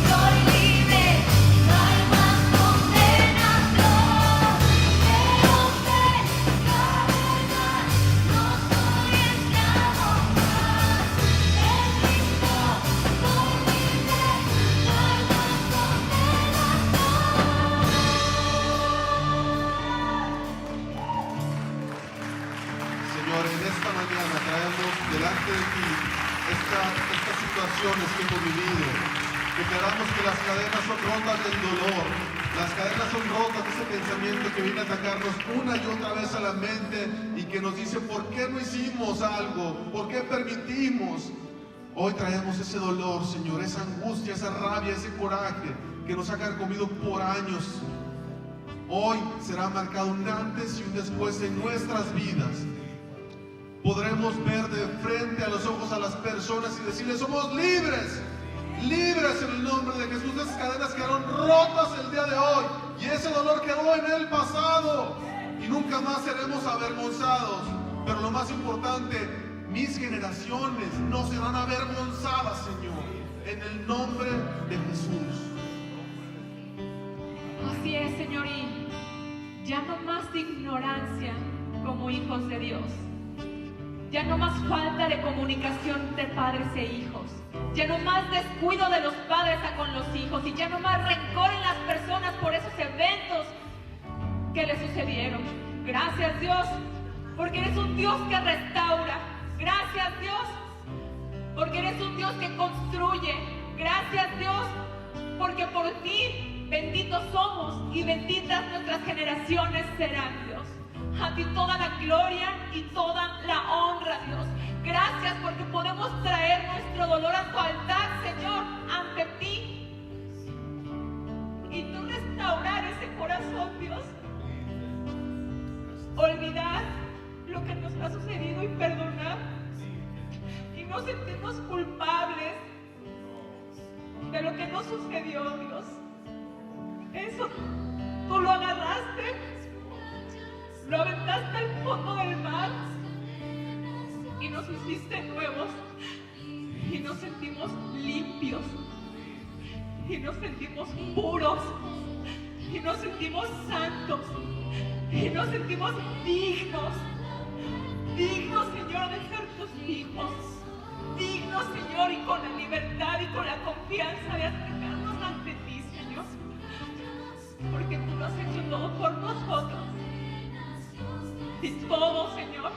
soy libre, no hay más condenación. Se rompen cadenas, no soy esclavo más. En Cristo soy libre, no hay más Señor, en esta mañana traemos delante de ti estas situaciones que hemos vivido. Declaramos que las cadenas son rotas del dolor, las cadenas son rotas de ese pensamiento que viene a atacarnos una y otra vez a la mente y que nos dice, ¿por qué no hicimos algo? ¿Por qué permitimos? Hoy traemos ese dolor, Señor, esa angustia, esa rabia, ese coraje que nos ha carcomido por años. Hoy será marcado un antes y un después en nuestras vidas. Podremos ver de frente a los ojos a las personas y decirles, somos libres, libres en el nombre de Jesús. Esas cadenas quedaron rotas el día de hoy y ese dolor quedó en el pasado y nunca más seremos avergonzados. Pero lo más importante, mis generaciones no serán avergonzadas, Señor, en el nombre de Jesús. Así es, Señor, y ya no más de ignorancia como hijos de Dios. Ya no más falta de comunicación entre padres e hijos. Ya no más descuido de los padres con los hijos. Y ya no más rencor en las personas por esos eventos que les sucedieron. Gracias, Dios, porque eres un Dios que restaura. Gracias, Dios, porque eres un Dios que construye. Gracias, Dios, porque por ti benditos somos y benditas nuestras generaciones serán, Dios. A ti toda la gloria y toda la honra, Dios. Gracias porque podemos traer nuestro dolor a tu altar, Señor, ante ti. Y tú restaurar ese corazón, Dios. Olvidar lo que nos ha sucedido y perdonar. Y no sentirnos culpables de lo que nos sucedió, Dios. Eso tú lo agarraste, lo aventaste al fondo del mar y nos hiciste nuevos y nos sentimos limpios y nos sentimos puros y nos sentimos santos y nos sentimos dignos, Señor, de ser tus hijos, dignos, Señor, y con la libertad y con la confianza de acercarnos ante ti, Señor, porque tú lo has hecho todo por nosotros. Y todo, Señor,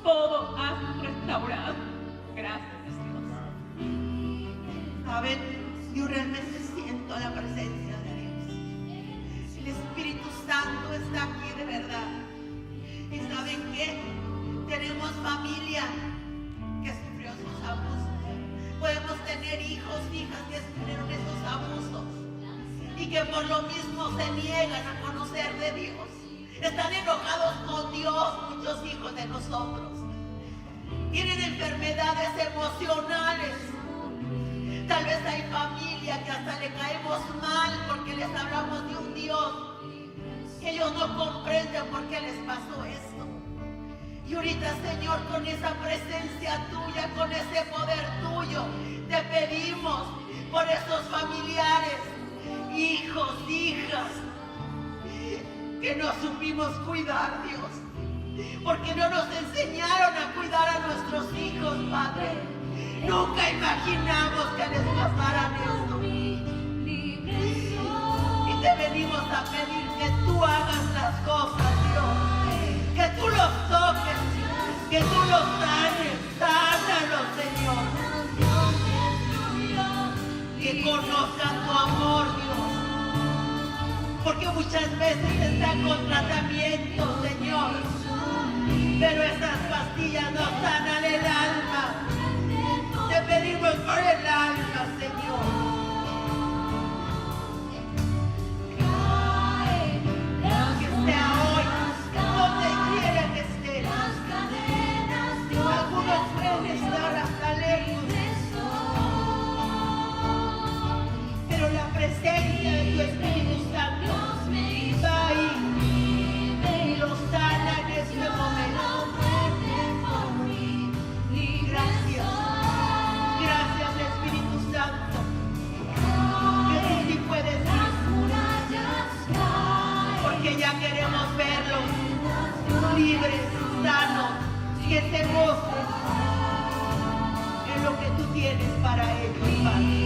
todo has restaurado. Gracias, Dios. Saben, yo realmente siento la presencia de Dios. El Espíritu Santo está aquí de verdad. ¿Y saben qué? Tenemos familia que sufrió esos abusos. Podemos tener hijos, hijas que sufrieron esos abusos y que por lo mismo se niegan a conocer de Dios. Están enojados con Dios, muchos hijos de nosotros. Tienen enfermedades emocionales. Tal vez hay familia que hasta le caemos mal porque les hablamos de un Dios que ellos no comprenden por qué les pasó esto. Y ahorita, Señor, con esa presencia tuya, con ese poder tuyo, te pedimos por esos familiares, hijos, hijas, que no supimos cuidar, Dios, porque no nos enseñaron a cuidar a nuestros hijos, Padre. Nunca imaginamos que les pasaran esto. Y te venimos a pedir que tú hagas las cosas, Dios, que tú los toques, que tú los sanes, sánalos, Señor, que conozcan tu amor, Dios. Porque muchas veces están con tratamiento, Señor, pero esas pastillas no sanan el alma. Te pedimos por el alma, Señor. Que sea hoy, donde quiera que estén. Algunos pueden estar hasta lejos, pero la presencia de tu Espíritu Santo va ahí y los sana en este momento. Gracias, gracias Espíritu Santo, que tú sí puedes ir, porque ya queremos verlos libres, sanos, que se gocen en lo que tú tienes para ellos, Padre.